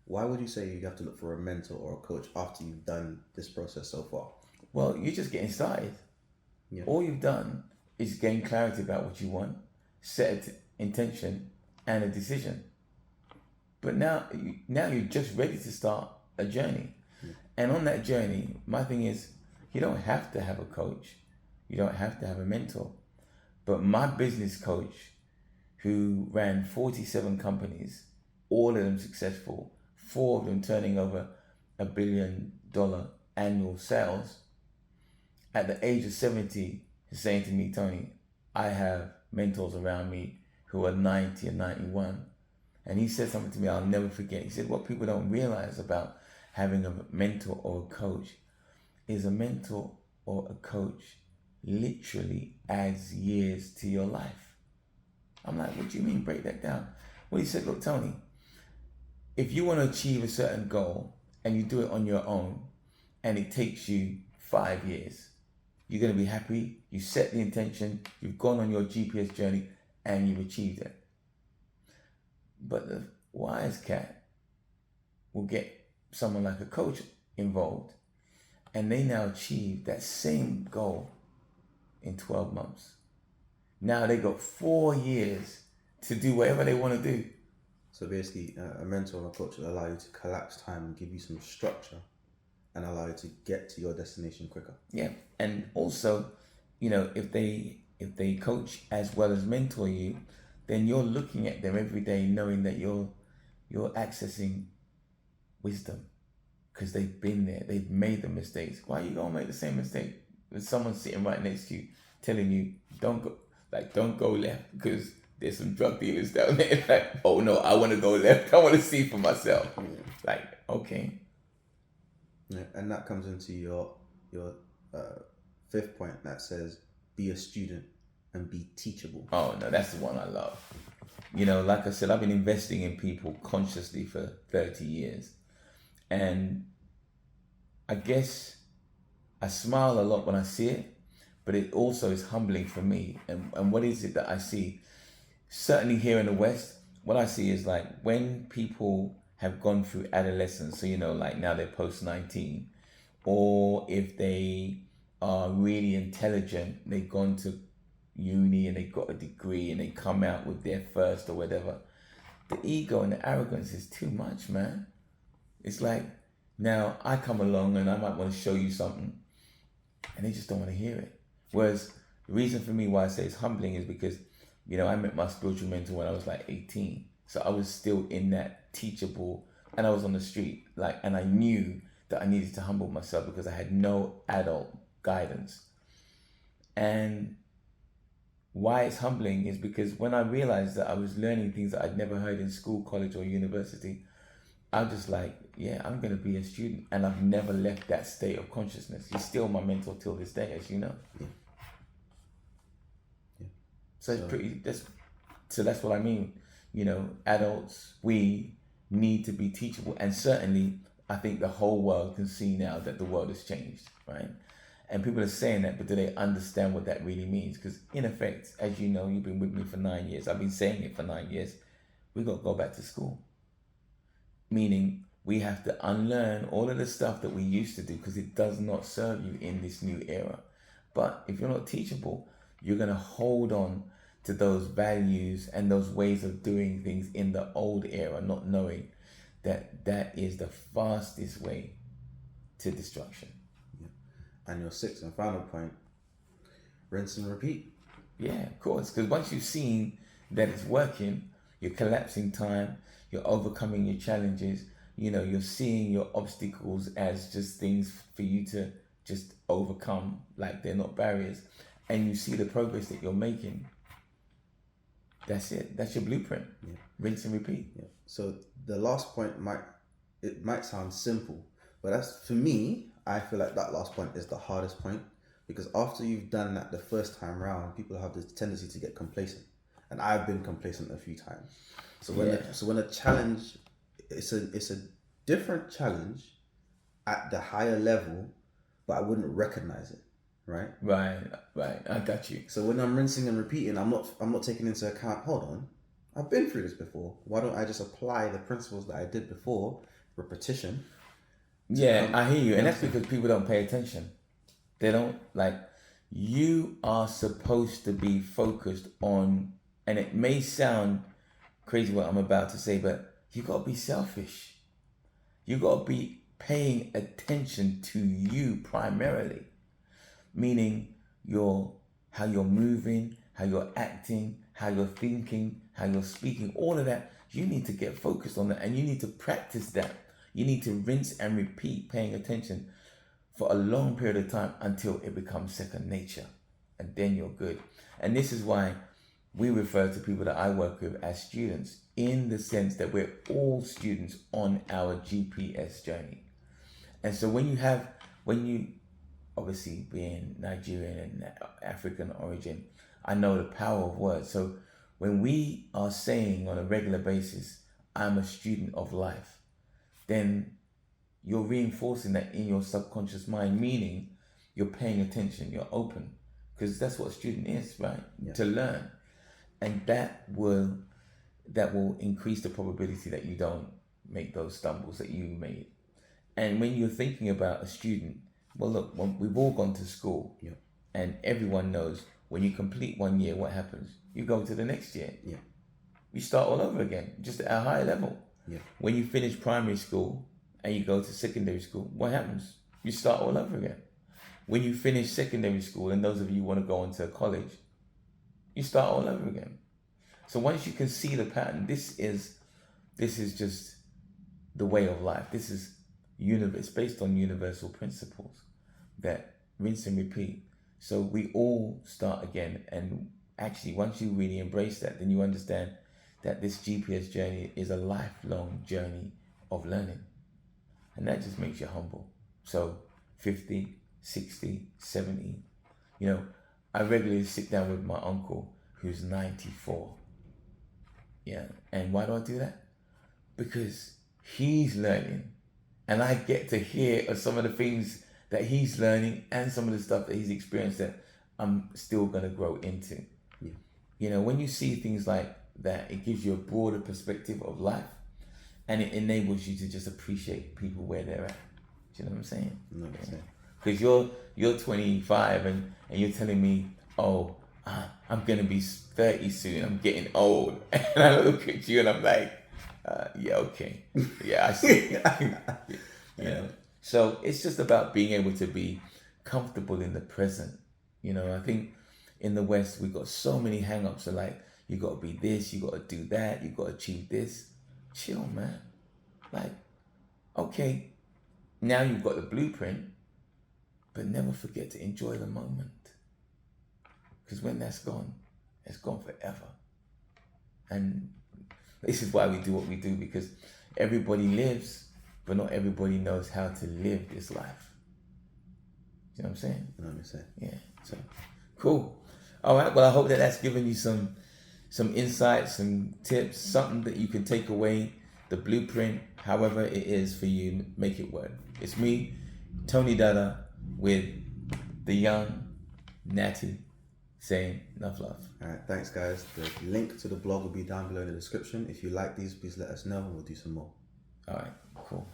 Why would you say you have to look for a mentor or a coach after you've done this process so far? Well, you're just getting started. Yeah. All you've done is gain clarity about what you want, set an intention and a decision. But now you're just ready to start a journey. And on that journey, my thing is, you don't have to have a coach. You don't have to have a mentor. But my business coach, who ran 47 companies, all of them successful, 4 of them turning over $1 billion annual sales, at the age of 70, is saying to me, Tony, I have mentors around me who are 90 and 91. And he said something to me I'll never forget. He said, what people don't realize about having a mentor or a coach is a mentor or a coach literally adds years to your life. I'm like, what do you mean, break that down? Well, he said, look, Tony, if you want to achieve a certain goal and you do it on your own and it takes you 5 years, you're going to be happy, you set the intention, you've gone on your GPS journey and you've achieved it. But the wise cat will get someone like a coach involved and they now achieve that same goal in 12 months. Now they got 4 years to do whatever they want to do. So basically, a mentor or a coach will allow you to collapse time and give you some structure and allow you to get to your destination quicker. Yeah, and also, if they coach as well as mentor you, then you're looking at them every day knowing that you're accessing wisdom because they've been there, they've made the mistakes. Why are you gonna make the same mistake? There's someone sitting right next to you telling you don't go left because there's some drug dealers down there. Like, oh no, I want to go left. I want to see for myself. Yeah. Like, okay. Yeah, and that comes into your 5th point that says be a student and be teachable. Oh no, that's the one I love. Like I said, I've been investing in people consciously for 30 years. And I guess I smile a lot when I see it, but it also is humbling for me. And what is it that I see? Certainly here in the West, what I see is like when people have gone through adolescence, so like now they're post-19, or if they are really intelligent, they've gone to uni and they got a degree and they come out with their first or whatever, the ego and the arrogance is too much, man. It's like, now I come along and I might want to show you something and they just don't want to hear it. Whereas the reason for me why I say it's humbling is because, I met my spiritual mentor when I was like 18. So I was still in that teachable, and I was on the street, and I knew that I needed to humble myself because I had no adult guidance. And why it's humbling is because when I realized that I was learning things that I'd never heard in school, college, or university, I'm just like, yeah, I'm going to be a student. And I've never left that state of consciousness. He's still my mentor till this day, as you know. Yeah. So it's pretty, so that's what I mean. Adults, we need to be teachable. And certainly, I think the whole world can see now that the world has changed, right? And people are saying that, but do they understand what that really means? Because in effect, as you know, you've been with me for 9 years. I've been saying it for 9 years. We got to go back to school. Meaning we have to unlearn all of the stuff that we used to do because it does not serve you in this new era. But if you're not teachable, you're going to hold on to those values and those ways of doing things in the old era, not knowing that that is the fastest way to destruction. Yeah. And your 6th and final point, rinse and repeat. Yeah, of course. Because once you've seen that it's working, you're collapsing time, you're overcoming your challenges, you're seeing your obstacles as just things for you to just overcome, like they're not barriers. And you see the progress that you're making. That's it. That's your blueprint. Yeah. Rinse and repeat. Yeah. So the last point might sound simple, but that's, for me, I feel like that last point is the hardest point, because after you've done that the first time round, people have this tendency to get complacent, and I've been complacent a few times. So when a challenge, it's a different challenge at the higher level, but I wouldn't recognize it. Right. I got you. So when I'm rinsing and repeating, I'm not taking into account, hold on, I've been through this before. Why don't I just apply the principles that I did before, repetition? Yeah, I hear you. And that's because people don't pay attention. They don't, like, you are supposed to be focused on, and it may sound crazy what I'm about to say, but you got to be selfish. You got to be paying attention to you primarily, meaning how you're moving, how you're acting, how you're thinking, how you're speaking, all of that. You need to get focused on that, and you need to practice that. You need to rinse and repeat paying attention for a long period of time until it becomes second nature, and then you're good. And this is why we refer to people that I work with as students, in the sense that we're all students on our GPS journey. And so when you obviously being Nigerian and African origin, I know the power of words. So when we are saying on a regular basis, I'm a student of life, then you're reinforcing that in your subconscious mind, meaning you're paying attention, you're open, because that's what a student is, right? Yeah. To learn. And that will increase the probability that you don't make those stumbles that you made. And when you're thinking about a student, well, look, we've all gone to school, yeah, and everyone knows when you complete 1 year, what happens? You go to the next year. Yeah. You start all over again, just at a higher level. Yeah. When you finish primary school and you go to secondary school, what happens? You start all over again. When you finish secondary school, and those of you who want to go on to college, you start all over again. So once you can see the pattern, this is just the way of life. This is it's based on universal principles that rinse and repeat. So we all start again. And actually, once you really embrace that, then you understand that this GPS journey is a lifelong journey of learning. And that just makes you humble. So 50, 60, 70, I regularly sit down with my uncle who's 94. Yeah. And why do I do that? Because he's learning, and I get to hear some of the things that he's learning and some of the stuff that he's experienced that I'm still going to grow into. Yeah. When you see things like that, it gives you a broader perspective of life, and it enables you to just appreciate people where they're at. Do you know what I'm saying? No, because you're 25 and you're telling me, oh, I'm going to be 30 soon. I'm getting old. And I look at you and I'm like, yeah, okay. Yeah, I see. So it's just about being able to be comfortable in the present. I think in the West, we've got so many hang-ups. So like, you got to be this, you got to do that, you got to achieve this. Chill, man. Like, okay, now you've got the blueprint, but never forget to enjoy the moment. Because when that's gone, it's gone forever. And this is why we do what we do, because everybody lives, but not everybody knows how to live this life. You know what I'm saying? You know what I'm saying? Yeah. So, cool. All right. Well, I hope that's given you some insights, some tips, something that you can take away, the blueprint, however it is for you, make it work. It's me, Tony DADA, with the young Natty, saying enough love. All right, thanks guys. The link to the blog will be down below in the description. If you like these, please let us know and we'll do some more. All right, cool.